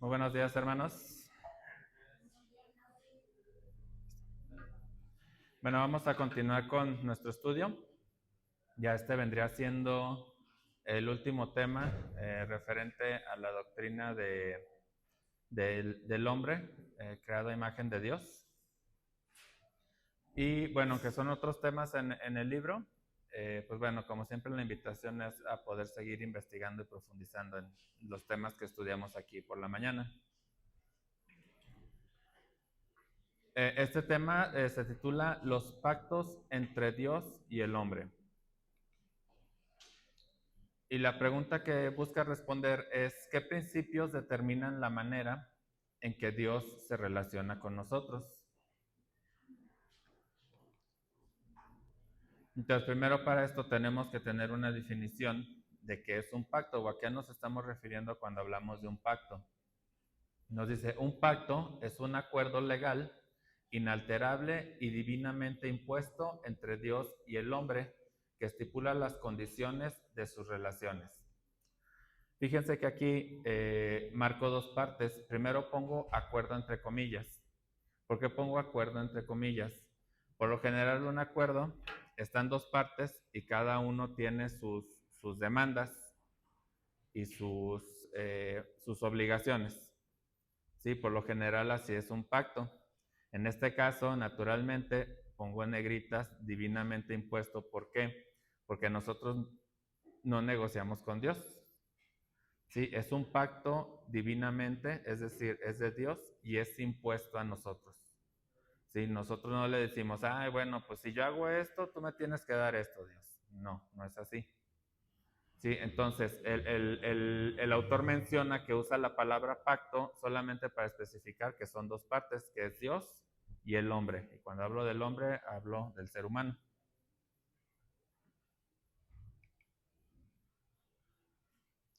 Muy buenos días, hermanos. Bueno, vamos a continuar con nuestro estudio. Ya este vendría siendo el último tema referente a la doctrina del hombre creado a imagen de Dios. Y bueno, que son otros temas en el libro, pues bueno, como siempre la invitación es a poder seguir investigando y profundizando en los temas que estudiamos aquí por la mañana. Este tema se titula Los pactos entre Dios y el hombre. Y la pregunta que busca responder es, ¿qué principios determinan la manera en que Dios se relaciona con nosotros? Entonces, primero para esto tenemos que tener una definición de qué es un pacto o a qué nos estamos refiriendo cuando hablamos de un pacto. Nos dice, un pacto es un acuerdo legal, inalterable y divinamente impuesto entre Dios y el hombre que estipula las condiciones de sus relaciones. Fíjense que aquí marco dos partes. Primero pongo acuerdo entre comillas. ¿Por qué pongo acuerdo entre comillas? Por lo general un acuerdo está en dos partes y cada uno tiene sus demandas y sus obligaciones. Sí, por lo general así es un pacto. En este caso, naturalmente, pongo en negritas divinamente impuesto. ¿Por qué? Porque nosotros no negociamos con Dios. Sí, es un pacto divinamente, es decir, es de Dios y es impuesto a nosotros. Sí, nosotros no le decimos, ay, bueno, pues si yo hago esto, tú me tienes que dar esto, Dios. No, no es así. Sí, entonces el autor menciona que usa la palabra pacto solamente para especificar que son dos partes, que es Dios y el hombre. Y cuando hablo del hombre, hablo del ser humano.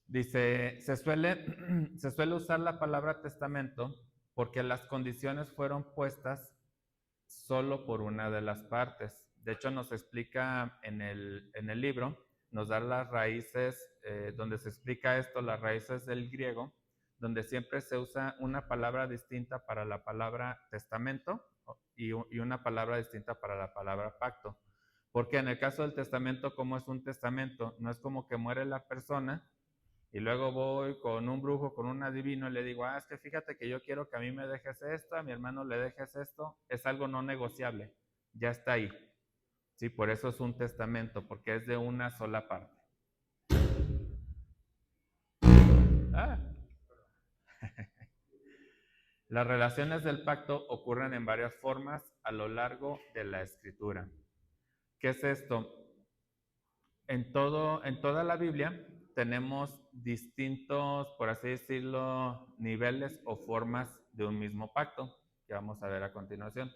Dice, se suele usar la palabra testamento porque las condiciones fueron puestas solo por una de las partes. De hecho, nos explica en el libro, nos da las raíces, donde se explica esto, las raíces del griego, donde siempre se usa una palabra distinta para la palabra testamento y una palabra distinta para la palabra pacto. Porque en el caso del testamento, ¿cómo es un testamento? No es como que muere la persona y luego voy con un brujo, con un adivino y le digo, es que fíjate que yo quiero que a mí me dejes esto, a mi hermano le dejes esto. Es algo no negociable, ya está ahí. Sí, por eso es un testamento, porque es de una sola parte. Ah. Las relaciones del pacto ocurren en varias formas a lo largo de la escritura. ¿Qué es esto? En toda la Biblia tenemos distintos, por así decirlo, niveles o formas de un mismo pacto, que vamos a ver a continuación.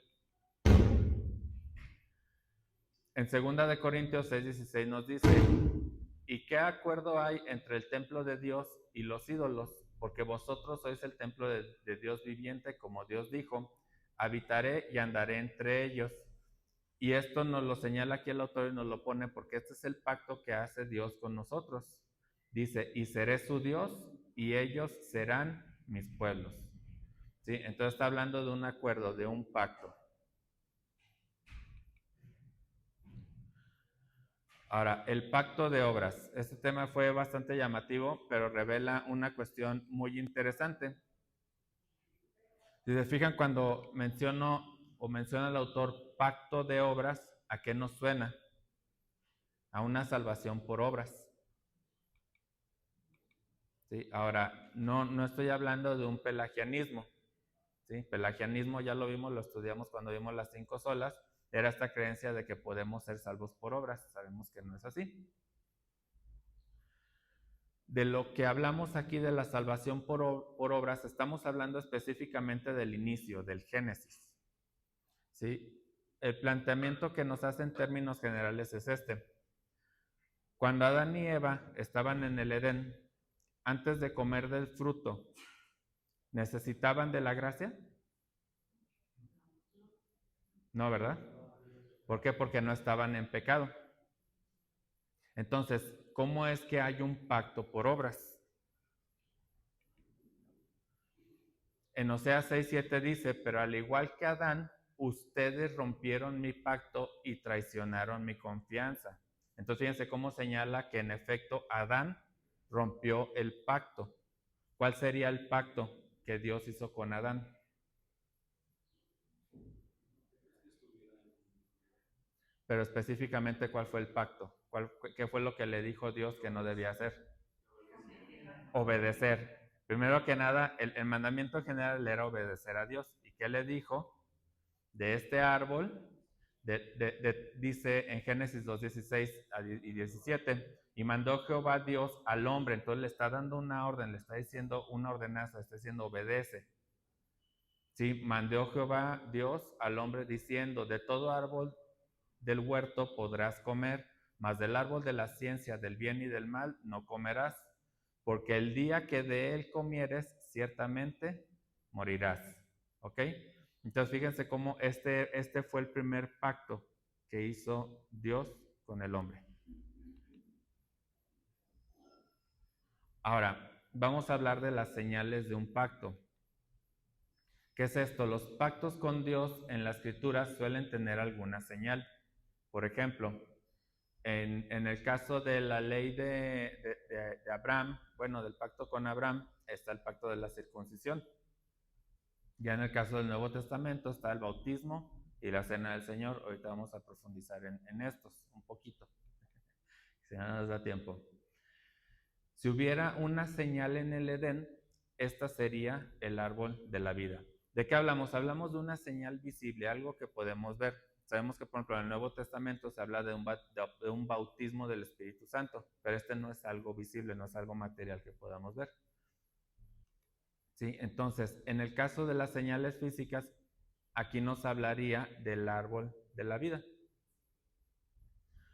En 2 de Corintios 6:16 nos dice, ¿y qué acuerdo hay entre el templo de Dios y los ídolos? Porque vosotros sois el templo de Dios viviente, como Dios dijo, habitaré y andaré entre ellos. Y esto nos lo señala aquí el autor y nos lo pone porque este es el pacto que hace Dios con nosotros. Dice, y seré su Dios y ellos serán mis pueblos. ¿Sí? Entonces está hablando de un acuerdo, de un pacto. Ahora, el pacto de obras. Este tema fue bastante llamativo, pero revela una cuestión muy interesante. Si se fijan, cuando menciona el autor pacto de obras, ¿a qué nos suena? A una salvación por obras. ¿Sí? Ahora, no estoy hablando de un pelagianismo. ¿Sí? Pelagianismo ya lo vimos, lo estudiamos cuando vimos las 5 solas. Era esta creencia de que podemos ser salvos por obras. Sabemos que no es así. De lo que hablamos aquí de la salvación por obras, estamos hablando específicamente del inicio, del Génesis. ¿Sí? El planteamiento que nos hace en términos generales es este. Cuando Adán y Eva estaban en el Edén, antes de comer del fruto, ¿necesitaban de la gracia? No, ¿verdad? ¿Por qué? Porque no estaban en pecado. Entonces, ¿cómo es que hay un pacto por obras? En Oseas 6:7 dice, pero al igual que Adán, ustedes rompieron mi pacto y traicionaron mi confianza. Entonces fíjense cómo señala que en efecto Adán rompió el pacto. ¿Cuál sería el pacto que Dios hizo con Adán? Pero específicamente, ¿cuál fue el pacto? ¿Qué fue lo que le dijo Dios que no debía hacer? Obedecer. Primero que nada, el mandamiento general era obedecer a Dios. ¿Y qué le dijo? De este árbol, dice en Génesis 2:16 y 17, y mandó Jehová Dios al hombre. Entonces le está dando una orden, le está diciendo una ordenanza, le está diciendo obedece. Sí, mandó Jehová Dios al hombre diciendo, de todo árbol del huerto podrás comer, mas del árbol de la ciencia del bien y del mal no comerás, porque el día que de él comieres, ciertamente morirás. ¿Ok? Entonces fíjense cómo este fue el primer pacto que hizo Dios con el hombre. Ahora, vamos a hablar de las señales de un pacto. ¿Qué es esto? Los pactos con Dios en la escritura suelen tener alguna señal. Por ejemplo, en el caso de la ley de Abraham, bueno, del pacto con Abraham, está el pacto de la circuncisión. Ya en el caso del Nuevo Testamento está el bautismo y la cena del Señor. Ahorita vamos a profundizar en estos un poquito, si no nos da tiempo. Si hubiera una señal en el Edén, esta sería el árbol de la vida. ¿De qué hablamos? Hablamos de una señal visible, algo que podemos ver. Sabemos que, por ejemplo, en el Nuevo Testamento se habla de un bautismo del Espíritu Santo, pero este no es algo visible, no es algo material que podamos ver. ¿Sí? Entonces, en el caso de las señales físicas, aquí nos hablaría del árbol de la vida.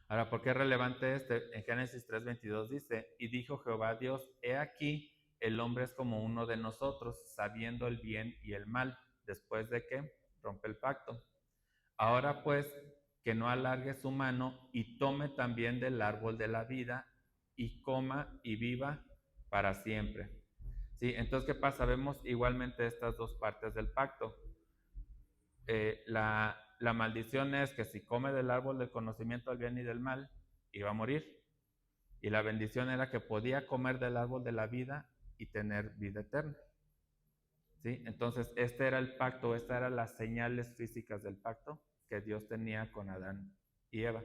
Ahora, ¿por qué es relevante este? En Génesis 3:22 dice, y dijo Jehová Dios, he aquí, el hombre es como uno de nosotros, sabiendo el bien y el mal, después de que rompe el pacto. Ahora pues, que no alargue su mano y tome también del árbol de la vida y coma y viva para siempre. ¿Sí? Entonces, ¿qué pasa? Vemos igualmente estas dos partes del pacto. La maldición es que si come del árbol del conocimiento del bien y del mal, iba a morir. Y la bendición era que podía comer del árbol de la vida y tener vida eterna. ¿Sí? Entonces, este era el pacto, estas eran las señales físicas del pacto que Dios tenía con Adán y Eva.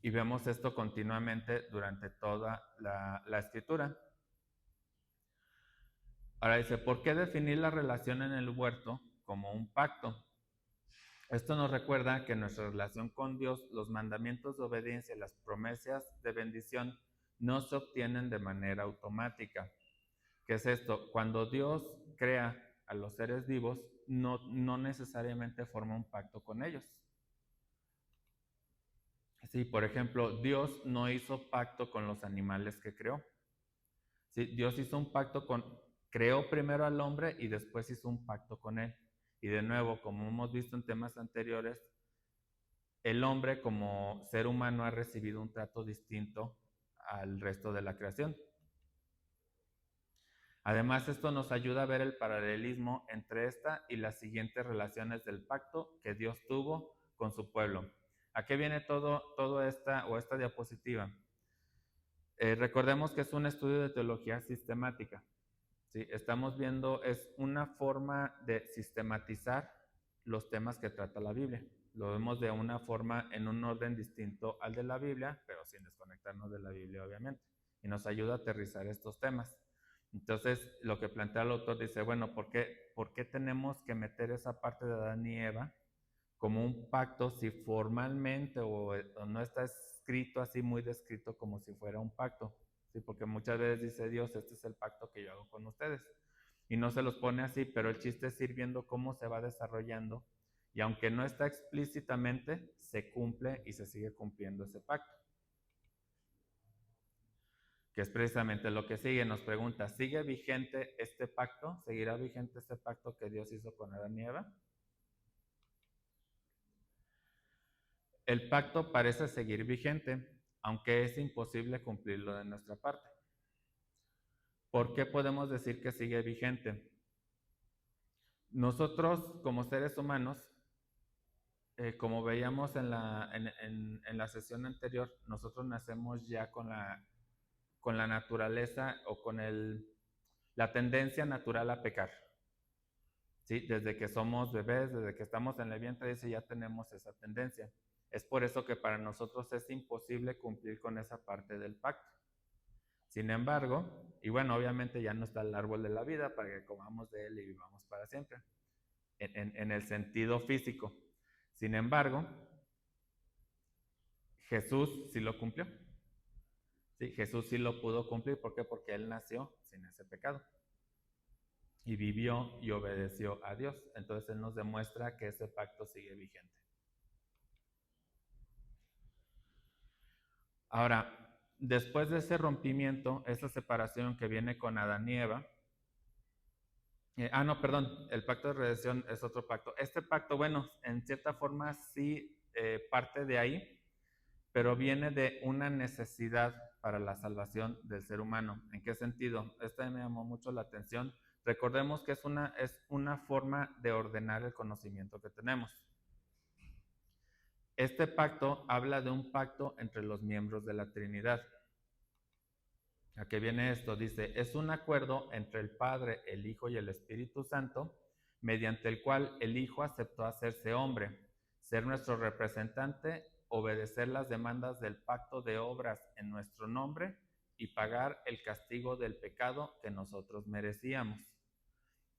Y vemos esto continuamente durante toda la escritura. Ahora dice, ¿por qué definir la relación en el huerto como un pacto? Esto nos recuerda que nuestra relación con Dios, los mandamientos de obediencia y las promesas de bendición no se obtienen de manera automática. ¿Qué es esto? Cuando Dios crea a los seres vivos, no necesariamente forma un pacto con ellos. Sí, por ejemplo, Dios no hizo pacto con los animales que creó. Sí, Dios hizo un pacto creó primero al hombre y después hizo un pacto con él. Y de nuevo, como hemos visto en temas anteriores, el hombre como ser humano ha recibido un trato distinto al resto de la creación. Además, esto nos ayuda a ver el paralelismo entre esta y las siguientes relaciones del pacto que Dios tuvo con su pueblo. ¿A qué viene todo esta diapositiva? Recordemos que es un estudio de teología sistemática. ¿Sí? Estamos viendo, es una forma de sistematizar los temas que trata la Biblia. Lo vemos de una forma, en un orden distinto al de la Biblia, pero sin desconectarnos de la Biblia, obviamente. Y nos ayuda a aterrizar estos temas. Entonces, lo que plantea el autor dice, bueno, ¿por qué tenemos que meter esa parte de Adán y Eva como un pacto si formalmente o no está escrito así muy descrito como si fuera un pacto? ¿Sí? Porque muchas veces dice Dios, este es el pacto que yo hago con ustedes. Y no se los pone así, pero el chiste es ir viendo cómo se va desarrollando. Y aunque no está explícitamente, se cumple y se sigue cumpliendo ese pacto. Que es precisamente lo que sigue. Nos pregunta, ¿sigue vigente este pacto? ¿Seguirá vigente este pacto que Dios hizo con Adán y Eva? El pacto parece seguir vigente, aunque es imposible cumplirlo de nuestra parte. ¿Por qué podemos decir que sigue vigente? Nosotros, como seres humanos, como veíamos en la sesión anterior, nosotros nacemos ya con la naturaleza o con la tendencia natural a pecar. ¿Sí? Desde que somos bebés, desde que estamos en el vientre, dice, ya tenemos esa tendencia. Es por eso que para nosotros es imposible cumplir con esa parte del pacto. Sin embargo, y bueno, obviamente ya no está el árbol de la vida para que comamos de él y vivamos para siempre, en el sentido físico. Sin embargo, Jesús sí lo cumplió. Sí, Jesús sí lo pudo cumplir. ¿Por qué? Porque él nació sin ese pecado. Y vivió y obedeció a Dios. Entonces él nos demuestra que ese pacto sigue vigente. Ahora, después de ese rompimiento, esa separación que viene con Adán y Eva, no, perdón, el pacto de redención es otro pacto. Este pacto, bueno, en cierta forma sí parte de ahí, pero viene de una necesidad para la salvación del ser humano. ¿En qué sentido? Este me llamó mucho la atención. Recordemos que es una forma de ordenar el conocimiento que tenemos. Este pacto habla de un pacto entre los miembros de la Trinidad. ¿A qué viene esto? Dice, es un acuerdo entre el Padre, el Hijo y el Espíritu Santo, mediante el cual el Hijo aceptó hacerse hombre, ser nuestro representante, obedecer las demandas del pacto de obras en nuestro nombre y pagar el castigo del pecado que nosotros merecíamos.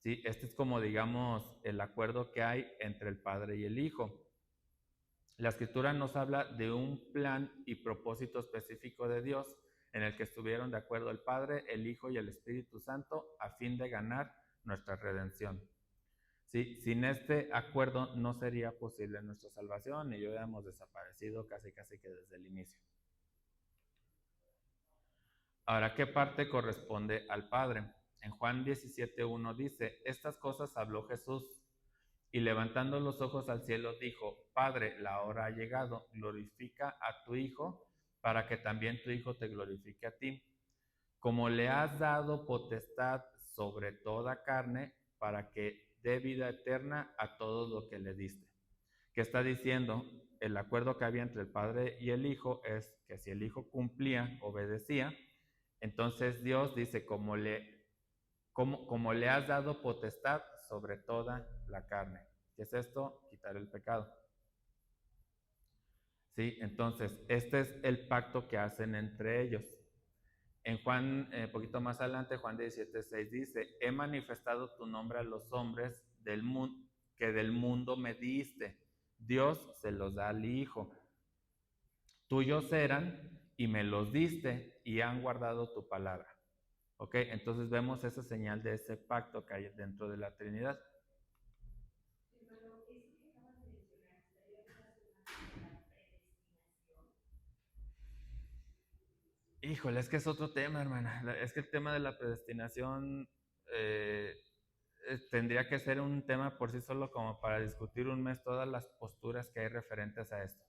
¿Sí? Este es como, digamos, el acuerdo que hay entre el Padre y el Hijo. La Escritura nos habla de un plan y propósito específico de Dios en el que estuvieron de acuerdo el Padre, el Hijo y el Espíritu Santo a fin de ganar nuestra redención. ¿Sí? Sin este acuerdo no sería posible nuestra salvación y ya hubiéramos desaparecido casi que desde el inicio. Ahora, ¿qué parte corresponde al Padre? En Juan 17:1 dice, estas cosas habló Jesús y levantando los ojos al cielo dijo, Padre, la hora ha llegado, glorifica a tu Hijo para que también tu Hijo te glorifique a ti, como le has dado potestad sobre toda carne para que dé vida eterna a todo lo que le diste. ¿Qué está diciendo? El acuerdo que había entre el Padre y el Hijo es que si el Hijo cumplía, obedecía, entonces Dios dice, como le has dado potestad sobre toda la carne. ¿Qué es esto? Quitar el pecado. ¿Sí? Entonces, este es el pacto que hacen entre ellos. En Juan, poquito más adelante, Juan 17:6 dice, he manifestado tu nombre a los hombres que del mundo me diste. Dios se los da al Hijo. Tuyos eran y me los diste y han guardado tu palabra. ¿Ok? Entonces vemos esa señal de ese pacto que hay dentro de la Trinidad. Híjole, es que es otro tema, hermana. Es que el tema de la predestinación tendría que ser un tema por sí solo como para discutir un mes todas las posturas que hay referentes a esto.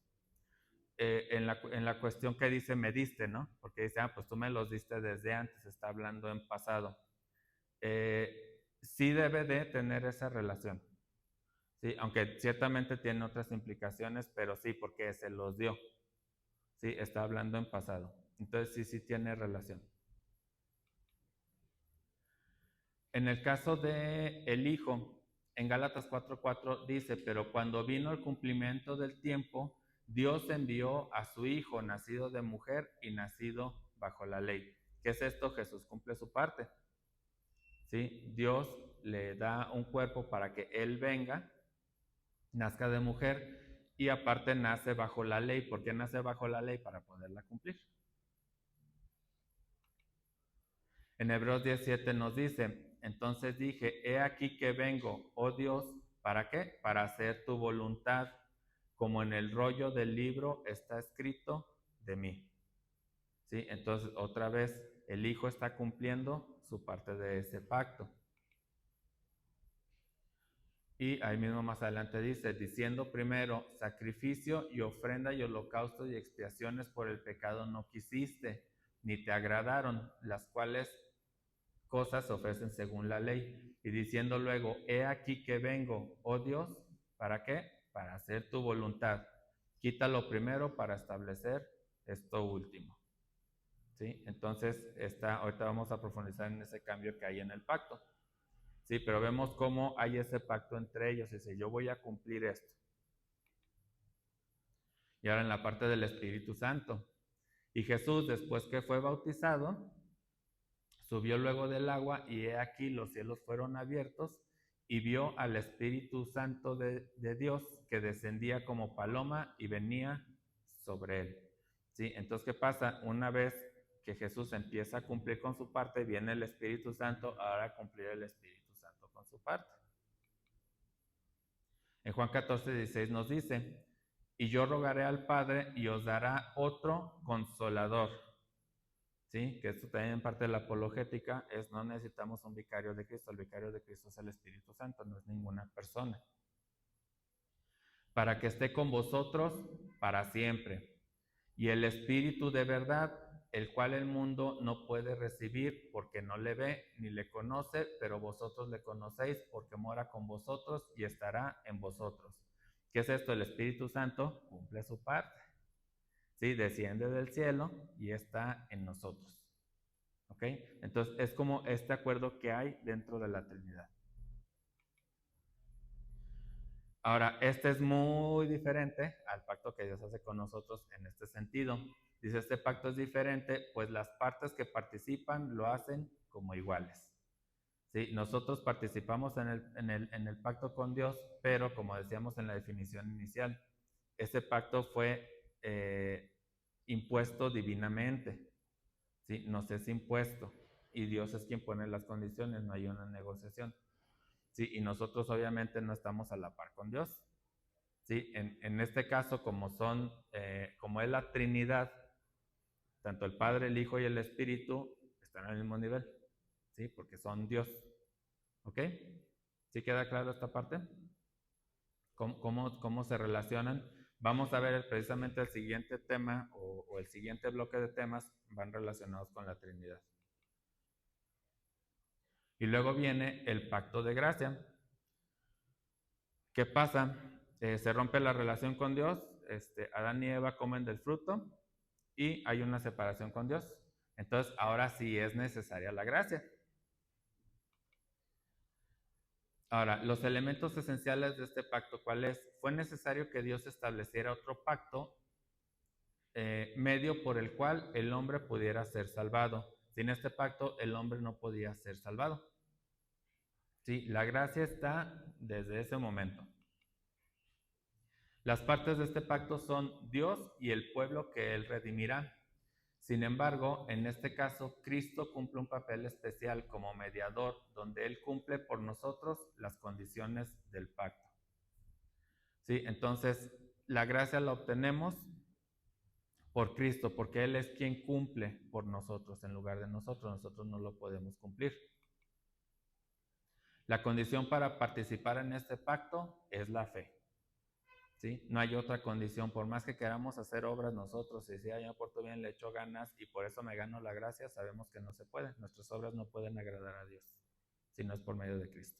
En la cuestión que dice me diste, ¿no? Porque dice, pues tú me los diste desde antes, está hablando en pasado. Sí debe de tener esa relación, ¿sí? Aunque ciertamente tiene otras implicaciones, pero sí, porque se los dio, ¿sí? Está hablando en pasado. Entonces sí tiene relación. En el caso de el Hijo, en Gálatas 4:4 dice, pero cuando vino el cumplimiento del tiempo, Dios envió a su Hijo, nacido de mujer y nacido bajo la ley. ¿Qué es esto? Jesús cumple su parte. ¿Sí? Dios le da un cuerpo para que Él venga, nazca de mujer y aparte nace bajo la ley. ¿Por qué nace bajo la ley? Para poderla cumplir. En Hebreos 17 nos dice, entonces dije, he aquí que vengo, oh Dios, ¿para qué? Para hacer tu voluntad, como en el rollo del libro está escrito de mí. ¿Sí? Entonces, otra vez, el Hijo está cumpliendo su parte de ese pacto. Y ahí mismo más adelante dice, diciendo primero, sacrificio y ofrenda y holocausto y expiaciones por el pecado no quisiste, ni te agradaron, las cuales cosas se ofrecen según la ley, y diciendo luego, he aquí que vengo, oh Dios, ¿para qué? Para hacer tu voluntad. Quita lo primero para establecer esto último. ¿Sí? Entonces, ahorita vamos a profundizar en ese cambio que hay en el pacto. Sí, pero vemos cómo hay ese pacto entre ellos. Dice, yo voy a cumplir esto. Y ahora en la parte del Espíritu Santo. Y Jesús, después que fue bautizado, subió luego del agua, y he aquí los cielos fueron abiertos, y vio al Espíritu Santo de Dios que descendía como paloma y venía sobre él. ¿Sí? Entonces, ¿qué pasa? Una vez que Jesús empieza a cumplir con su parte, viene el Espíritu Santo, ahora a cumplir el Espíritu Santo con su parte. En Juan 14:16 nos dice, y yo rogaré al Padre y os dará otro consolador. ¿Sí? Que esto también en parte de la apologética es, no necesitamos un vicario de Cristo, el vicario de Cristo es el Espíritu Santo, no es ninguna persona. Para que esté con vosotros para siempre. Y el Espíritu de verdad, el cual el mundo no puede recibir porque no le ve ni le conoce, pero vosotros le conocéis porque mora con vosotros y estará en vosotros. ¿Qué es esto? El Espíritu Santo cumple su parte. ¿Sí? Desciende del cielo y está en nosotros. ¿Ok? Entonces es como este acuerdo que hay dentro de la Trinidad. Ahora, este es muy diferente al pacto que Dios hace con nosotros en este sentido. Dice, este pacto es diferente, pues las partes que participan lo hacen como iguales. ¿Sí? Nosotros participamos en el pacto con Dios, pero como decíamos en la definición inicial, ese pacto fue impuesto divinamente. ¿Sí? Nos es impuesto y Dios es quien pone las condiciones, no hay una negociación. ¿Sí? Y nosotros obviamente no estamos a la par con Dios. ¿Sí? En este caso, como es la Trinidad, tanto el Padre, el Hijo y el Espíritu están al mismo nivel, ¿sí? Porque son Dios. ¿Ok? ¿Sí queda claro esta parte? ¿Cómo se relacionan? Vamos a ver precisamente el siguiente tema o el siguiente bloque de temas van relacionados con la Trinidad. Y luego viene el pacto de gracia. ¿Qué pasa? Se rompe la relación con Dios, Adán y Eva comen del fruto y hay una separación con Dios. Entonces, ahora sí es necesaria la gracia. Ahora, los elementos esenciales de este pacto, ¿cuál es? Fue necesario que Dios estableciera otro pacto, medio por el cual el hombre pudiera ser salvado. Sin este pacto, el hombre no podía ser salvado. Sí, la gracia está desde ese momento. Las partes de este pacto son Dios y el pueblo que Él redimirá. Sin embargo, en este caso, Cristo cumple un papel especial como mediador, donde Él cumple por nosotros las condiciones del pacto. ¿Sí? Entonces, la gracia la obtenemos por Cristo, porque Él es quien cumple por nosotros en lugar de nosotros. Nosotros no lo podemos cumplir. La condición para participar en este pacto es la fe. ¿Sí? No hay otra condición, por más que queramos hacer obras nosotros, y si yo me porto bien, le echo ganas y por eso me gano la gracia, sabemos que no se puede. Nuestras obras no pueden agradar a Dios, si no es por medio de Cristo.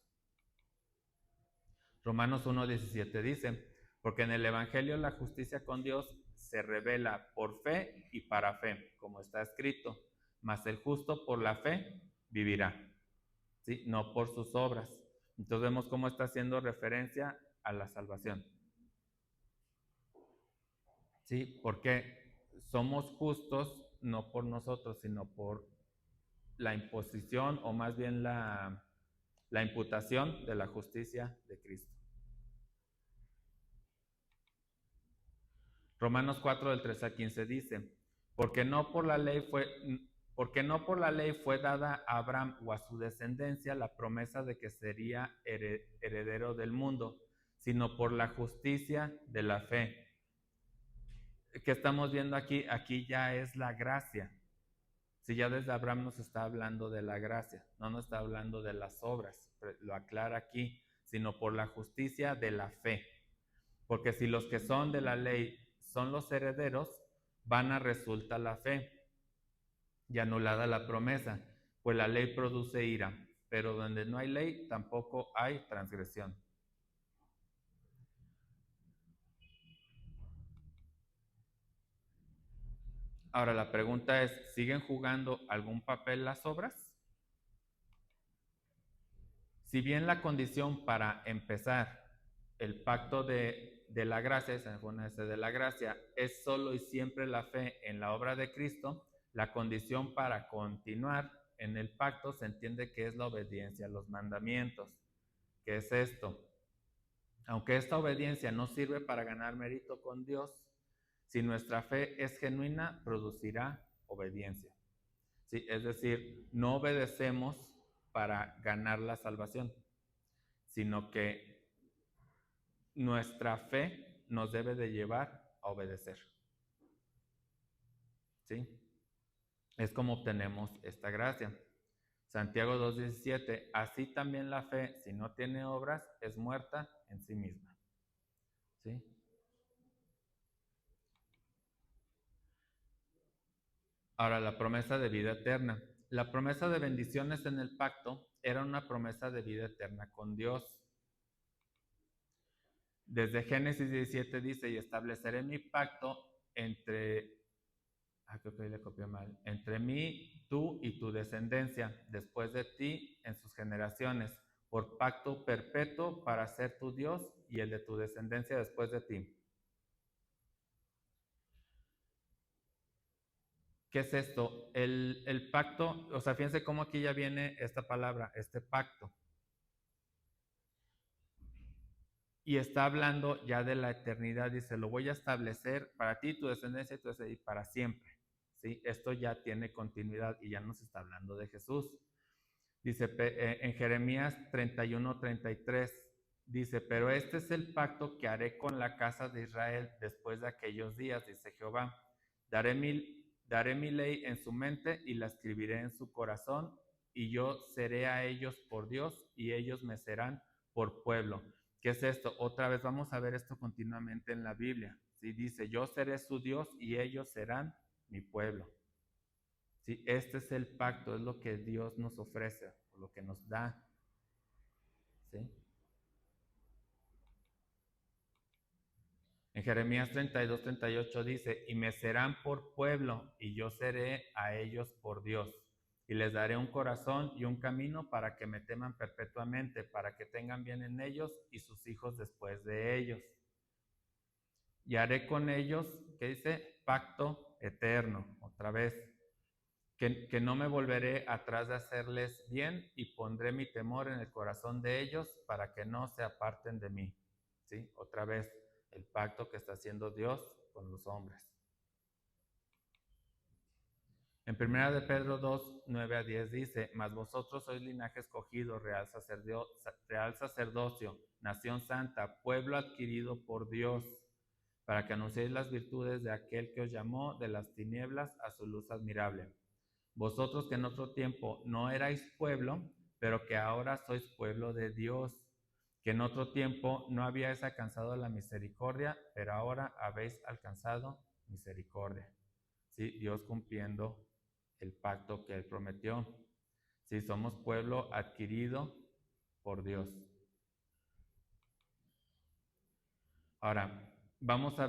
Romanos 1:17 dice, porque en el Evangelio la justicia con Dios se revela por fe y para fe, como está escrito, mas el justo por la fe vivirá, ¿sí? No por sus obras. Entonces vemos cómo está haciendo referencia a la salvación. ¿Sí? Porque somos justos no por nosotros, sino por la imposición o más bien la imputación de la justicia de Cristo. Romanos 4 del 13 al 15 dice, porque no por la ley fue dada a Abraham o a su descendencia la promesa de que sería heredero del mundo, sino por la justicia de la fe. ¿Qué estamos viendo aquí? Aquí ya es la gracia. Si ya desde Abraham nos está hablando de la gracia, no nos está hablando de las obras, lo aclara aquí, sino por la justicia de la fe. Porque si los que son de la ley son los herederos, vana resulta la fe y anulada la promesa. pues la ley produce ira, pero donde no hay ley tampoco hay transgresión. Ahora la pregunta es, ¿siguen jugando algún papel las obras? Si bien la condición para empezar el pacto de la gracia, de la gracia, es solo y siempre la fe en la obra de Cristo, la condición para continuar en el pacto se entiende que es la obediencia a los mandamientos. ¿Qué es esto? Aunque esta obediencia no sirve para ganar mérito con Dios, si nuestra fe es genuina, producirá obediencia. ¿Sí? Es decir, no obedecemos para ganar la salvación, sino que nuestra fe nos debe de llevar a obedecer. ¿Sí? Es como obtenemos esta gracia. Santiago 2:17, así también la fe, si no tiene obras, es muerta en sí misma. ¿Sí? Ahora, la promesa de vida eterna. La promesa de bendiciones en el pacto era una promesa de vida eterna con Dios. Desde Génesis 17 dice, y estableceré mi pacto entre, creo que le copié mal, entre mí, tú y tu descendencia, después de ti en sus generaciones, por pacto perpetuo para ser tu Dios y el de tu descendencia después de ti. ¿Qué es esto? El pacto, o sea, fíjense cómo aquí ya viene esta palabra, este pacto. Y está hablando ya de la eternidad, dice, lo voy a establecer para ti, tu descendencia y para siempre. ¿Sí? Esto ya tiene continuidad y ya nos está hablando de Jesús. Dice en Jeremías 31:33, dice, pero este es el pacto que haré con la casa de Israel después de aquellos días, dice Jehová. Daré mi ley en su mente y la escribiré en su corazón, y yo seré a ellos por Dios y ellos me serán por pueblo. ¿Qué es esto? Otra vez vamos a ver esto continuamente en la Biblia. ¿Sí? Dice, yo seré su Dios y ellos serán mi pueblo. ¿Sí? Este es el pacto, es lo que Dios nos ofrece, lo que nos da. ¿Sí? En Jeremías 32:38 dice, y me serán por pueblo, y yo seré a ellos por Dios. Y les daré un corazón y un camino para que me teman perpetuamente, para que tengan bien en ellos y sus hijos después de ellos. Y haré con ellos, ¿qué dice? Pacto eterno, otra vez. Que no me volveré atrás de hacerles bien y pondré mi temor en el corazón de ellos para que no se aparten de mí. ¿Sí? Otra vez, el pacto que está haciendo Dios con los hombres. En 1 de Pedro 2:9-10 dice, mas vosotros sois linaje escogido, real sacerdocio, nación santa, pueblo adquirido por Dios, para que anunciéis las virtudes de aquel que os llamó de las tinieblas a su luz admirable. Vosotros que en otro tiempo no erais pueblo, pero que ahora sois pueblo de Dios, que en otro tiempo no habíais alcanzado la misericordia, pero ahora habéis alcanzado misericordia. ¿Sí? Dios cumpliendo el pacto que Él prometió. ¿Sí? Somos pueblo adquirido por Dios. Ahora, vamos a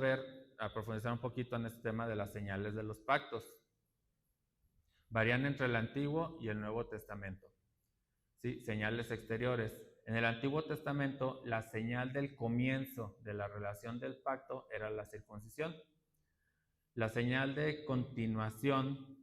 profundizar un poquito en este tema de las señales de los pactos. Varían entre el Antiguo y el Nuevo Testamento. ¿Sí? Señales exteriores. En el Antiguo Testamento, la señal del comienzo de la relación del pacto era la circuncisión. La señal de continuación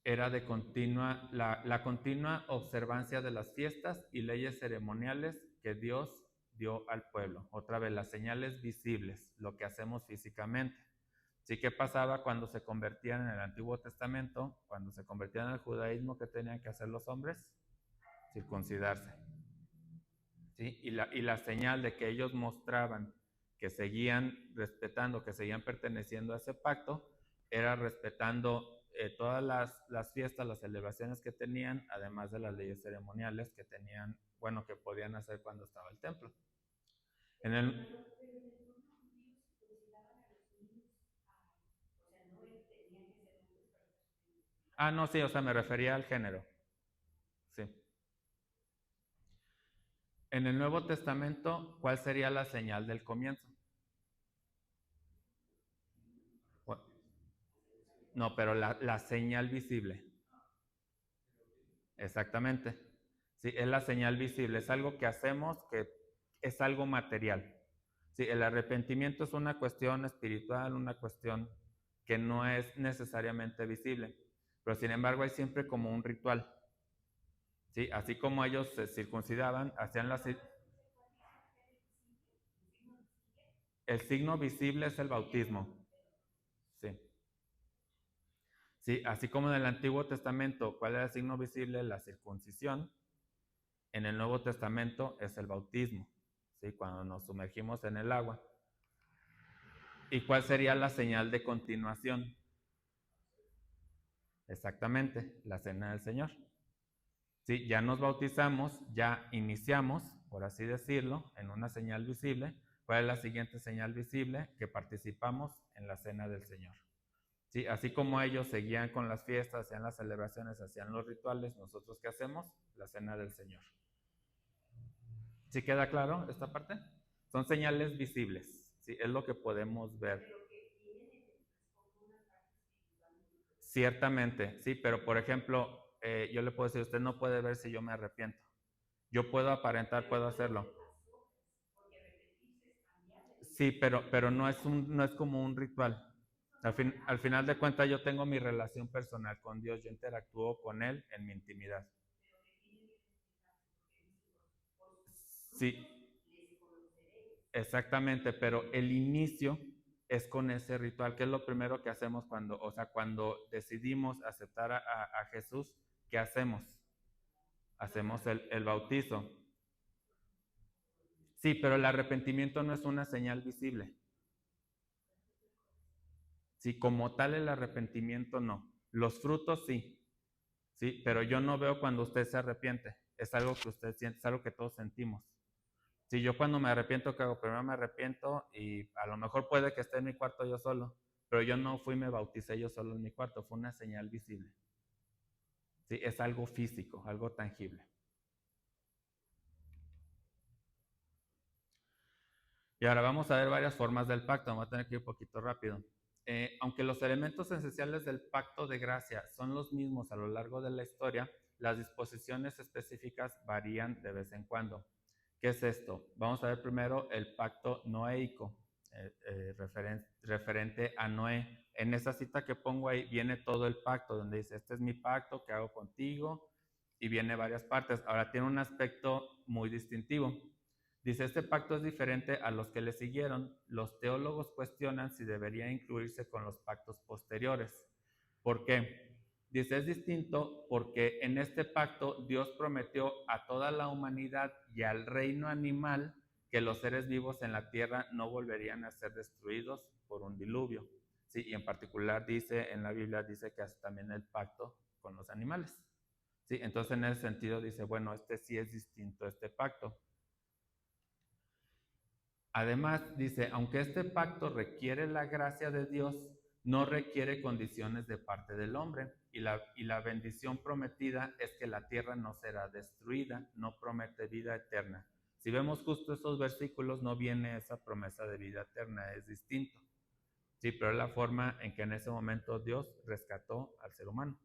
era la continua observancia de las fiestas y leyes ceremoniales que Dios dio al pueblo. Otra vez, las señales visibles, lo que hacemos físicamente. ¿Sí? ¿Qué pasaba cuando se convertían en el Antiguo Testamento? Cuando se convertían al judaísmo, ¿qué tenían que hacer los hombres? Circuncidarse. ¿Sí? Y la señal de que ellos mostraban que seguían respetando, que seguían perteneciendo a ese pacto, era respetando todas las fiestas, las celebraciones que tenían, además de las leyes ceremoniales que tenían, bueno, que podían hacer cuando estaba el templo. En el, no, sí, o sea, me refería al género. En el Nuevo Testamento, ¿cuál sería la señal del comienzo? No, pero la señal visible. Exactamente. Sí, es la señal visible, es algo que hacemos que es algo material. Sí, el arrepentimiento es una cuestión espiritual, una cuestión que no es necesariamente visible, pero sin embargo hay siempre como un ritual. Sí, así como ellos se circuncidaban, hacían el signo visible es el bautismo. Sí. Sí, así como en el Antiguo Testamento, ¿cuál era el signo visible? La circuncisión. En el Nuevo Testamento es el bautismo, ¿sí? Cuando nos sumergimos en el agua. ¿Y cuál sería la señal de continuación? Exactamente, la cena del Señor. Sí, ya nos bautizamos, ya iniciamos, por así decirlo, en una señal visible. ¿Cuál es la siguiente señal visible? Que participamos en la cena del Señor. Sí, así como ellos seguían con las fiestas, hacían las celebraciones, hacían los rituales, nosotros ¿qué hacemos? La cena del Señor. ¿Sí queda claro esta parte? Son señales visibles, ¿sí? Es lo que podemos ver. Ciertamente, sí, pero por ejemplo, yo le puedo decir, usted no puede ver si yo me arrepiento. Yo puedo aparentar, puedo hacerlo. Sí, pero no es como un ritual. Al final de cuentas, yo tengo mi relación personal con Dios, yo interactúo con Él en mi intimidad. Sí, exactamente, pero el inicio es con ese ritual, que es lo primero que hacemos cuando, o sea, cuando decidimos aceptar a Jesús, ¿qué hacemos? Hacemos el bautizo. Sí, pero el arrepentimiento no es una señal visible. Sí, como tal el arrepentimiento no. Los frutos sí, sí, pero yo no veo cuando usted se arrepiente. Es algo que usted siente, es algo que todos sentimos. Si yo cuando me arrepiento, ¿qué hago? Primero me arrepiento y a lo mejor puede que esté en mi cuarto yo solo, pero yo no fui y me bauticé yo solo en mi cuarto, fue una señal visible. Sí, es algo físico, algo tangible. Y ahora vamos a ver varias formas del pacto, vamos a tener que ir un poquito rápido. Aunque los elementos esenciales del pacto de gracia son los mismos a lo largo de la historia, las disposiciones específicas varían de vez en cuando. ¿Qué es esto? Vamos a ver primero el pacto noéico, referente a Noé. En esa cita que pongo ahí viene todo el pacto, donde dice, este es mi pacto que hago contigo, y viene varias partes. Ahora tiene un aspecto muy distintivo. Dice, este pacto es diferente a los que le siguieron. Los teólogos cuestionan si debería incluirse con los pactos posteriores. ¿Por qué? Dice, es distinto porque en este pacto Dios prometió a toda la humanidad y al reino animal que los seres vivos en la tierra no volverían a ser destruidos por un diluvio. Sí, y en particular dice, en la Biblia dice que hace también el pacto con los animales. Sí, entonces en ese sentido dice, bueno, este sí es distinto, este pacto. Además, dice, aunque este pacto requiere la gracia de Dios, no requiere condiciones de parte del hombre. Y la bendición prometida es que la tierra no será destruida, no promete vida eterna. Si vemos justo esos versículos, no viene esa promesa de vida eterna, es distinto. Sí, pero es la forma en que en ese momento Dios rescató al ser humano.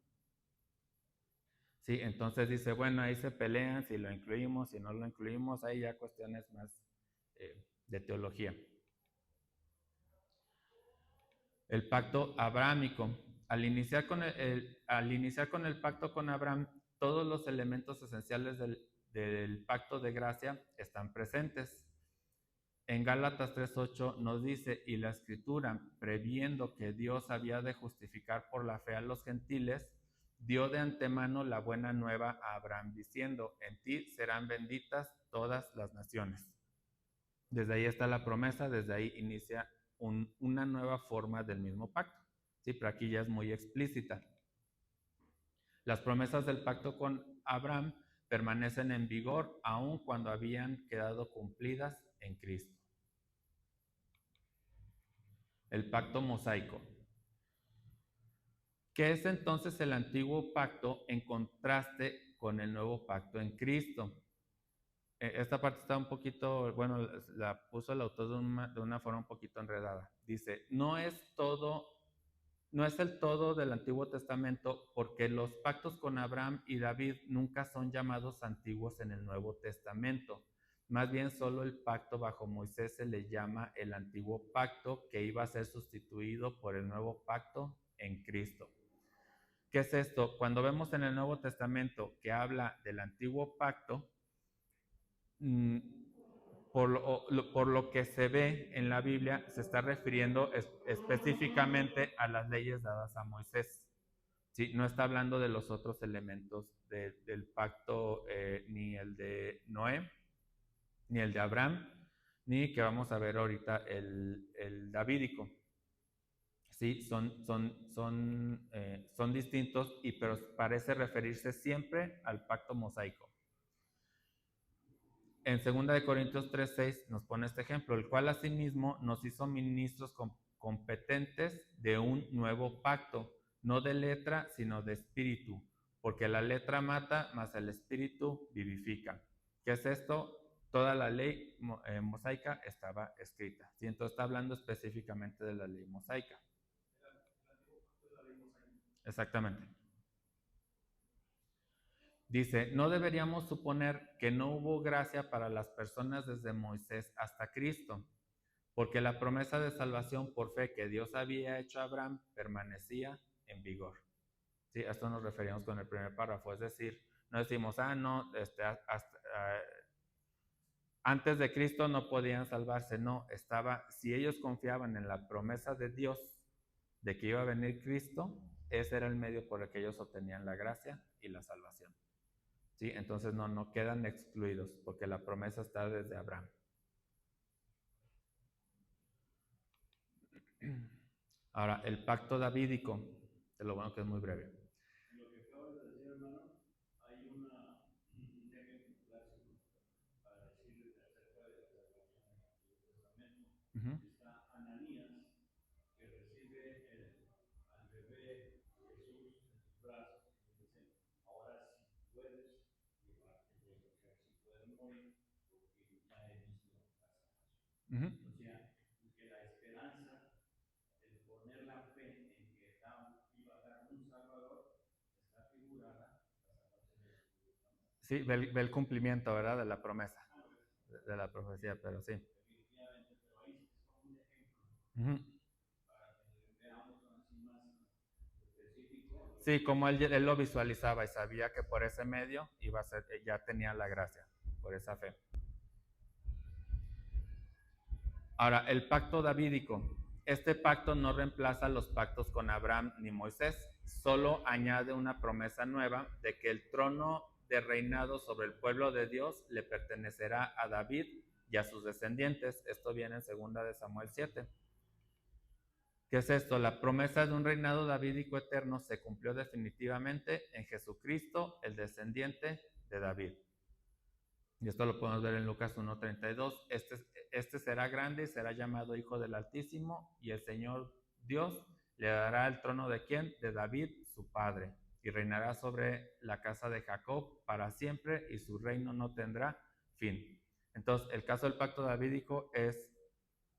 Sí, entonces dice, bueno, ahí se pelean si lo incluimos, si no lo incluimos, ahí ya cuestiones más de teología. El pacto abrámico. Al iniciar con el pacto con Abraham, todos los elementos esenciales del pacto de gracia están presentes. En Gálatas 3:8 nos dice, y la escritura, previendo que Dios había de justificar por la fe a los gentiles, dio de antemano la buena nueva a Abraham, diciendo, en ti serán benditas todas las naciones. Desde ahí está la promesa, desde ahí inicia una nueva forma del mismo pacto. Sí, pero aquí ya es muy explícita. Las promesas del pacto con Abraham permanecen en vigor aun cuando habían quedado cumplidas en Cristo. El pacto mosaico. ¿Qué es entonces el antiguo pacto en contraste con el nuevo pacto en Cristo? Esta parte está un poquito, bueno, la puso el autor de una forma un poquito enredada. Dice, no es el todo del Antiguo Testamento, porque los pactos con Abraham y David nunca son llamados antiguos en el Nuevo Testamento. Más bien solo el pacto bajo Moisés se le llama el antiguo pacto, que iba a ser sustituido por el nuevo pacto en Cristo. ¿Qué es esto? Cuando vemos en el Nuevo Testamento que habla del antiguo pacto, por lo que se ve en la Biblia, se está refiriendo específicamente a las leyes dadas a Moisés. ¿Sí? No está hablando de los otros elementos del pacto, ni el de Noé, ni el de Abraham, ni que vamos a ver ahorita el davídico. Sí, son distintos, pero parece referirse siempre al pacto mosaico. En 2 Corintios 3:6 nos pone este ejemplo, el cual asimismo nos hizo ministros competentes de un nuevo pacto, no de letra, sino de espíritu, porque la letra mata, mas el espíritu vivifica. ¿Qué es esto? Toda la ley mosaica estaba escrita. ¿Sí? Entonces está hablando específicamente de la ley mosaica. Exactamente. Dice, no deberíamos suponer que no hubo gracia para las personas desde Moisés hasta Cristo, porque la promesa de salvación por fe que Dios había hecho a Abraham permanecía en vigor. Sí, a esto nos referíamos con el primer párrafo, es decir, no decimos, no, antes de Cristo no podían salvarse, no, si ellos confiaban en la promesa de Dios de que iba a venir Cristo, ese era el medio por el que ellos obtenían la gracia y la salvación. ¿Sí? Entonces no quedan excluidos porque la promesa está desde Abraham. Ahora, el pacto davídico, te lo bueno que es muy breve. Lo que acabas de decir, hermano, hay un ejemplo clásico para decir acerca de la salvación en el Antiguo Testamento. Está Ananías, que recibe al bebé Jesús en sus brazos y dice, ahora sí puedes llevarte lejos, o sea, sí puedes morir, porque ya he visto la salvación. O sea, que la esperanza, el poner la fe en que iba a dar un Salvador, está figurada la salvación del Antiguo Testamento. Sí, ve el cumplimiento, ¿verdad? De la promesa, de la profecía, pero sí. Definitivamente, pero ahí es como un ejemplo para que veamos así más específico. Sí, como él lo visualizaba y sabía que por ese medio iba a ser, ya tenía la gracia, por esa fe. Ahora, el pacto davídico. Este pacto no reemplaza los pactos con Abraham ni Moisés, solo añade una promesa nueva de que el trono de reinado sobre el pueblo de Dios le pertenecerá a David y a sus descendientes. Esto viene en 2 Samuel 7. ¿Qué es esto? La promesa de un reinado davídico eterno se cumplió definitivamente en Jesucristo, el descendiente de David. Y esto lo podemos ver en Lucas 1:32. Este será grande y será llamado Hijo del Altísimo, y el Señor Dios le dará el trono de ¿quién? De David, su padre, y reinará sobre la casa de Jacob para siempre, y su reino no tendrá fin. Entonces, el caso del pacto davídico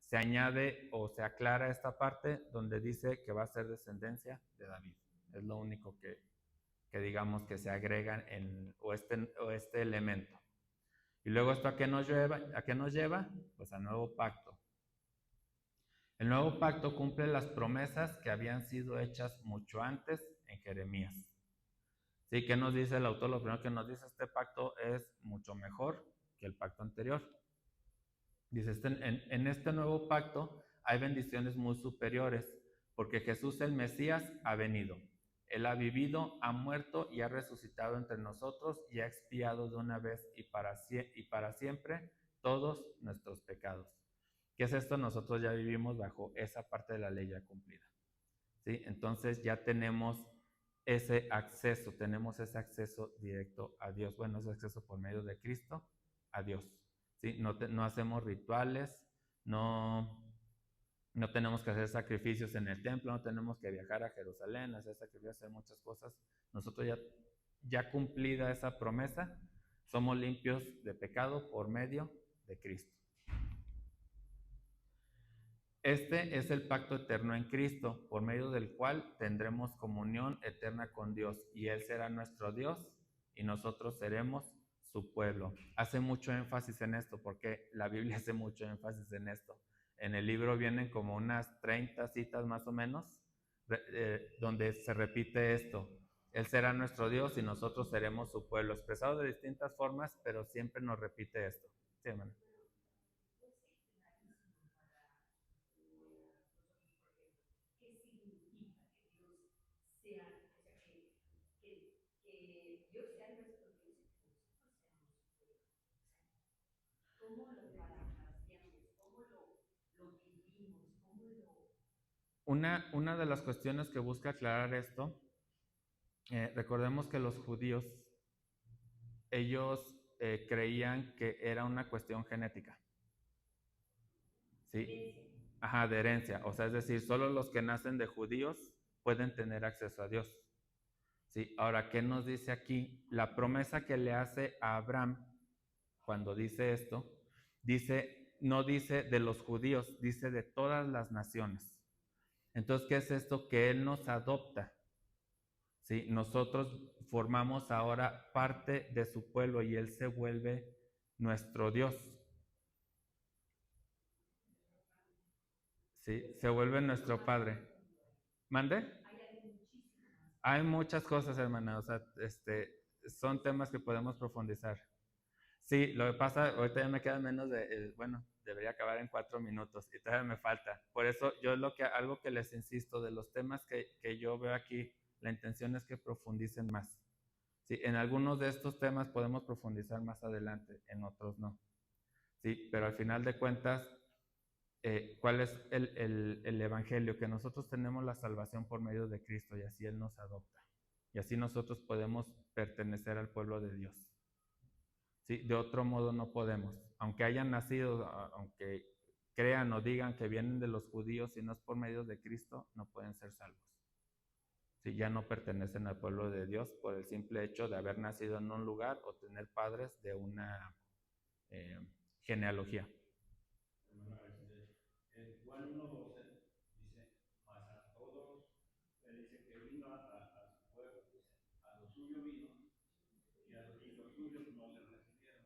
se añade o se aclara esta parte donde dice que va a ser descendencia de David. Es lo único que digamos que se agrega o este elemento. Y luego esto ¿a qué nos lleva? Pues al nuevo pacto. El nuevo pacto cumple las promesas que habían sido hechas mucho antes en Jeremías. ¿Sí? ¿Qué nos dice el autor? Lo primero que nos dice, este pacto es mucho mejor que el pacto anterior. Dice, en este nuevo pacto hay bendiciones muy superiores, porque Jesús el Mesías ha venido. Él ha vivido, ha muerto y ha resucitado entre nosotros y ha expiado de una vez y para siempre todos nuestros pecados. ¿Qué es esto? Nosotros ya vivimos bajo esa parte de la ley ya cumplida. ¿Sí? Entonces ya tenemos ese acceso directo a Dios. Bueno, ese acceso por medio de Cristo a Dios. ¿Sí? No hacemos rituales, no tenemos que hacer sacrificios en el templo, no tenemos que viajar a Jerusalén, hacer sacrificios, hacer muchas cosas. Nosotros ya cumplida esa promesa, Somos limpios de pecado por medio de Cristo. Este es el pacto eterno en Cristo, por medio del cual tendremos comunión eterna con Dios, y Él será nuestro Dios y nosotros seremos su pueblo. Hace mucho énfasis en esto, porque la Biblia hace mucho énfasis en esto. En el libro vienen como unas 30 citas más o menos, donde se repite esto. Él será nuestro Dios y nosotros seremos su pueblo, expresado de distintas formas, pero siempre nos repite esto. Sí, hermano. Una de las cuestiones que busca aclarar esto, recordemos que los judíos, ellos creían que era una cuestión genética, ¿sí? Ajá, de herencia, o sea, es decir, solo los que nacen de judíos pueden tener acceso a Dios, ¿sí? Ahora, ¿qué nos dice aquí? La promesa que le hace a Abraham, cuando dice esto, no dice de los judíos, dice de todas las naciones. Entonces, ¿qué es esto? Que Él nos adopta, ¿sí? Nosotros formamos ahora parte de su pueblo y Él se vuelve nuestro Dios, ¿sí? Se vuelve nuestro Padre. ¿Mande? Hay muchas cosas, hermana, o sea, son temas que podemos profundizar. Sí, lo que pasa, ahorita ya me queda menos bueno, debería acabar en 4 minutos y todavía me falta. Por eso yo algo que les insisto de los temas que yo veo aquí, la intención es que profundicen más. Sí, en algunos de estos temas podemos profundizar más adelante, en otros no. Sí, pero al final de cuentas, ¿cuál es el evangelio? Que nosotros tenemos la salvación por medio de Cristo y así Él nos adopta. Y así nosotros podemos pertenecer al pueblo de Dios. ¿Sí? De otro modo no podemos. Aunque hayan nacido, aunque crean o digan que vienen de los judíos, si no es por medio de Cristo, no pueden ser salvos. Si ya no pertenecen al pueblo de Dios por el simple hecho de haber nacido en un lugar o tener padres de una genealogía. En Juan 1:12 dice, mas a todos, dice que vino a su pueblo, dice, a lo suyo vino y los suyos no le recibieron,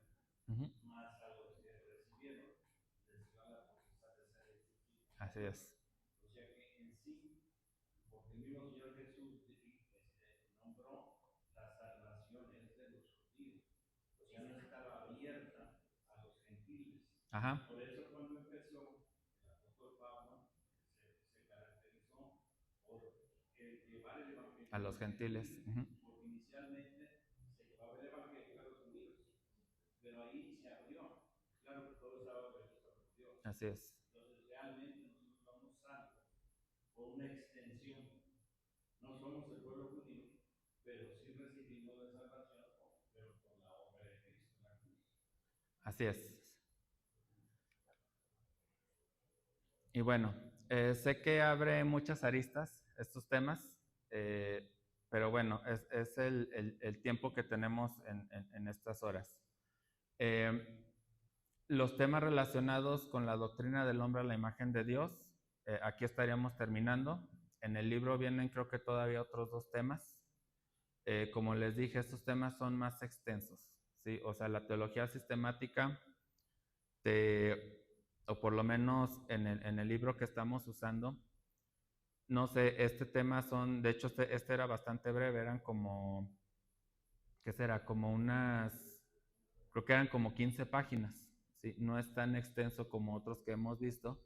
mas a los que recibieron les dio la potestad de ser hechos hijos. Así es. O sea que en sí, porque el mismo Señor Jesús nombró la salvación es de los judíos, o sea, no estaba abierta a los gentiles. Ajá. Por eso cuando empezó, el apóstol Pablo se caracterizó por llevar el evangelio a los gentiles. Porque inicialmente se llevaba el evangelio a los judíos, pero ahí se abrió. Claro que todo estaba previsto por Dios. Así es. Entonces realmente nosotros somos salvos por una extensión. No somos el pueblo judío, pero sí recibimos la salvación, pero con la obra de Cristo en la cruz. Así es. Y bueno, sé que abre muchas aristas estos temas, pero bueno, es el tiempo que tenemos en estas horas. Los temas relacionados con la doctrina del hombre a la imagen de Dios, aquí estaríamos terminando. En el libro vienen creo que todavía otros 2 temas. Como les dije, estos temas son más extensos, ¿sí? O sea, la teología sistemática, o por lo menos en el libro que estamos usando, no sé, este tema de hecho este era bastante breve, eran como, ¿qué será? Creo que eran como 15 páginas, ¿sí? No es tan extenso como otros que hemos visto,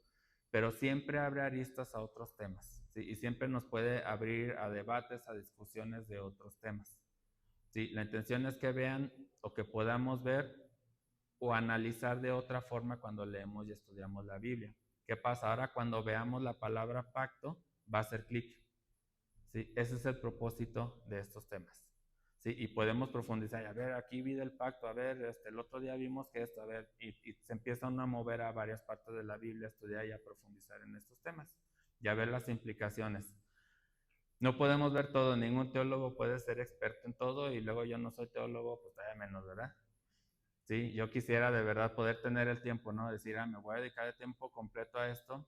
pero siempre abre aristas a otros temas, ¿sí? Y siempre nos puede abrir a debates, a discusiones de otros temas. Sí, la intención es que vean o que podamos ver o analizar de otra forma cuando leemos y estudiamos la Biblia. ¿Qué pasa? Ahora cuando veamos la palabra pacto, va a hacer clic. ¿Sí? Ese es el propósito de estos temas. ¿Sí? Y podemos profundizar, a ver, aquí vi del pacto, a ver, el otro día vimos que esto, a ver, y se empieza uno a mover a varias partes de la Biblia, a estudiar y a profundizar en estos temas, y a ver las implicaciones. No podemos ver todo, ningún teólogo puede ser experto en todo y luego yo no soy teólogo, pues todavía menos, ¿verdad? ¿sí? Yo quisiera de verdad poder tener el tiempo, ¿no? Decir, me voy a dedicar el tiempo completo a esto,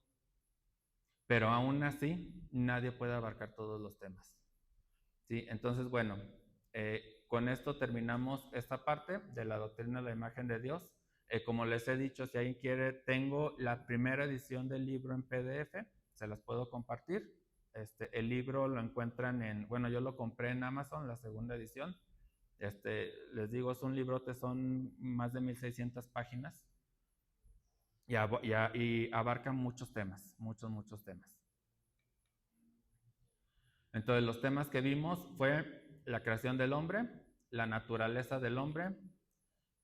pero aún así nadie puede abarcar todos los temas, ¿sí? Entonces, bueno, con esto terminamos esta parte de la doctrina de la imagen de Dios. Como les he dicho, si alguien quiere, tengo la primera edición del libro en PDF, se las puedo compartir. El libro lo encuentran bueno, yo lo compré en Amazon, la segunda edición. Les digo, es un librote, son más de 1600 páginas y abarca muchos temas, muchos temas. Entonces, los temas que vimos fue la creación del hombre, la naturaleza del hombre,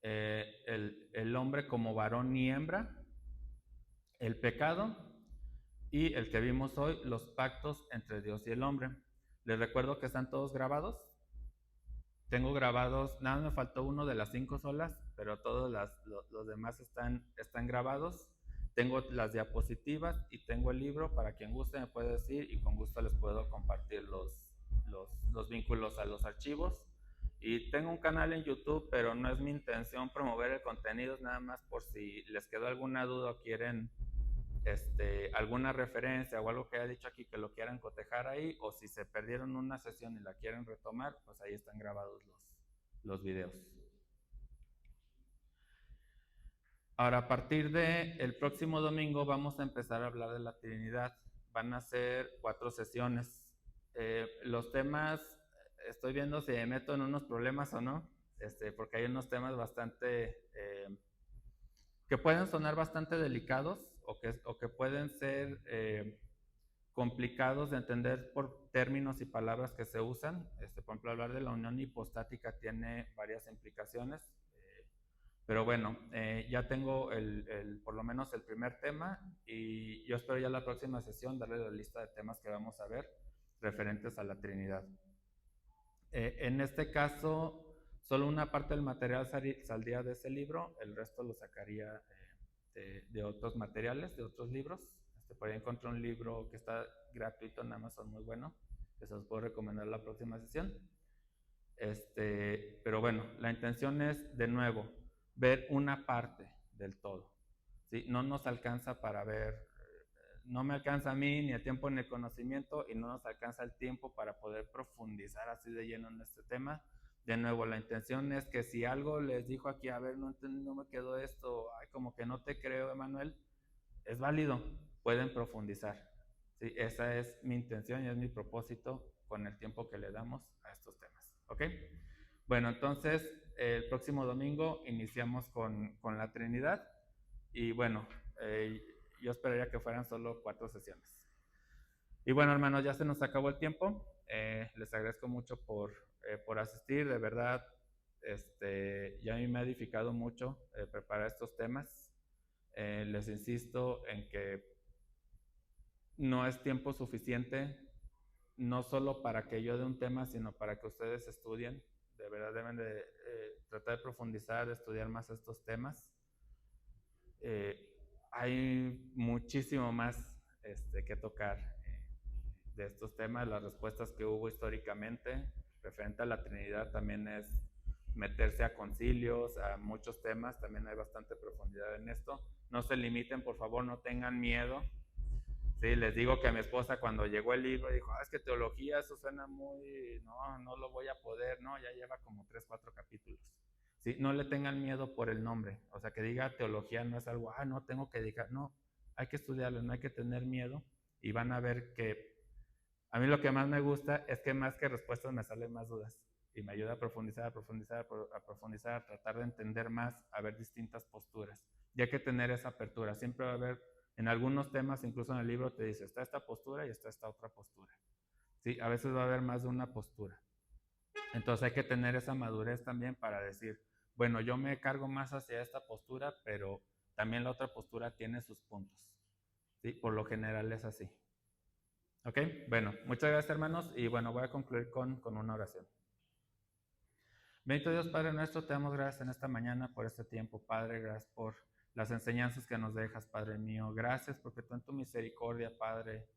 el hombre como varón y hembra, el pecado y el que vimos hoy, los pactos entre Dios y el hombre. Les recuerdo que están todos grabados. Tengo grabados, nada me faltó uno de las 5 solas, pero todos los demás están grabados. Tengo las diapositivas y tengo el libro, para quien guste me puede decir y con gusto les puedo compartir los vínculos a los archivos. Y tengo un canal en YouTube, pero no es mi intención promover el contenido, es nada más por si les quedó alguna duda o quieren alguna referencia o algo que haya dicho aquí que lo quieran cotejar ahí, o si se perdieron una sesión y la quieren retomar, pues ahí están grabados los videos. Ahora, a partir del próximo domingo vamos a empezar a hablar de la Trinidad. Van a ser 4 sesiones. Los temas, estoy viendo si me meto en unos problemas o no, porque hay unos temas bastante que pueden sonar bastante delicados o que pueden ser complicados de entender por términos y palabras que se usan. Por ejemplo, hablar de la unión hipostática tiene varias implicaciones, pero bueno, ya tengo por lo menos el primer tema y yo espero ya la próxima sesión darle la lista de temas que vamos a ver referentes a la Trinidad. En este caso, solo una parte del material saldría de ese libro, el resto lo sacaría de otros materiales, de otros libros. Por ahí encontré un libro que está gratuito en Amazon, muy bueno, que se los puedo recomendar la próxima sesión. Pero bueno, la intención es, de nuevo, ver una parte del todo, ¿sí? No nos alcanza para ver, no me alcanza a mí ni el tiempo ni el conocimiento, y no nos alcanza el tiempo para poder profundizar así de lleno en este tema. De nuevo, la intención es que si algo les dijo aquí, a ver, no me quedó esto, ay, como que no te creo, Emanuel, es válido, pueden profundizar. ¿Sí? Esa es mi intención y es mi propósito con el tiempo que le damos a estos temas. ¿Ok? Bueno, entonces el próximo domingo iniciamos con la Trinidad y bueno, yo esperaría que fueran solo 4 sesiones. Y bueno, hermanos, ya se nos acabó el tiempo. Les agradezco mucho por asistir, de verdad. Ya a mí me ha edificado mucho preparar estos temas. Les insisto en que no es tiempo suficiente, no solo para que yo dé un tema, sino para que ustedes estudien. De verdad deben de tratar de profundizar, de estudiar más estos temas. Hay muchísimo más que tocar de estos temas, las respuestas que hubo históricamente referente a la Trinidad también es meterse a concilios, a muchos temas, también hay bastante profundidad en esto. No se limiten, por favor, no tengan miedo. Sí, les digo que a mi esposa cuando llegó el libro dijo, es que teología, eso suena muy, no lo voy a poder, no, ya lleva como 3, 4 capítulos. Sí, no le tengan miedo por el nombre, o sea, que diga teología no es algo, no tengo que dedicar, no, hay que estudiarlo, no hay que tener miedo y van a ver que a mí lo que más me gusta es que más que respuestas me salen más dudas y me ayuda a profundizar, a tratar de entender más, a ver distintas posturas. Y hay que tener esa apertura, siempre va a haber, en algunos temas, incluso en el libro te dice, está esta postura y está esta otra postura. ¿Sí? A veces va a haber más de una postura. Entonces hay que tener esa madurez también para decir, bueno, yo me cargo más hacia esta postura, pero también la otra postura tiene sus puntos. ¿Sí? Por lo general es así. Ok, bueno, muchas gracias hermanos y bueno, voy a concluir con una oración. Bendito Dios Padre nuestro, te damos gracias en esta mañana por este tiempo, Padre, gracias por las enseñanzas que nos dejas, Padre mío, gracias porque tú en tu misericordia, Padre,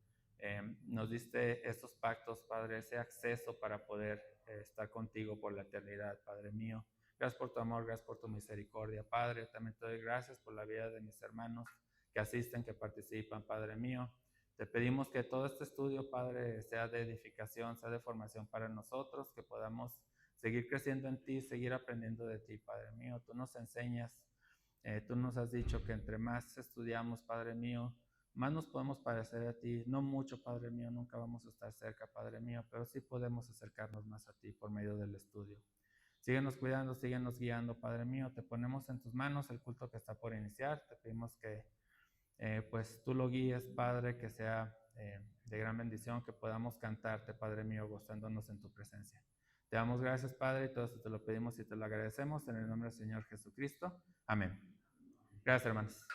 nos diste estos pactos, Padre, ese acceso para poder estar contigo por la eternidad, Padre mío. Gracias por tu amor, gracias por tu misericordia, Padre. También te doy gracias por la vida de mis hermanos que asisten, que participan, Padre mío. Te pedimos que todo este estudio, Padre, sea de edificación, sea de formación para nosotros, que podamos seguir creciendo en ti, seguir aprendiendo de ti, Padre mío. Tú nos enseñas, tú nos has dicho que entre más estudiamos, Padre mío, más nos podemos parecer a ti. No mucho, Padre mío, nunca vamos a estar cerca, Padre mío, pero sí podemos acercarnos más a ti por medio del estudio. Síguenos cuidando, síguenos guiando, Padre mío. Te ponemos en tus manos el culto que está por iniciar. Te pedimos que pues tú lo guíes, Padre, que sea de gran bendición, que podamos cantarte, Padre mío, gozándonos en tu presencia. Te damos gracias, Padre, y todo esto te lo pedimos y te lo agradecemos en el nombre del Señor Jesucristo. Amén. Gracias, hermanos.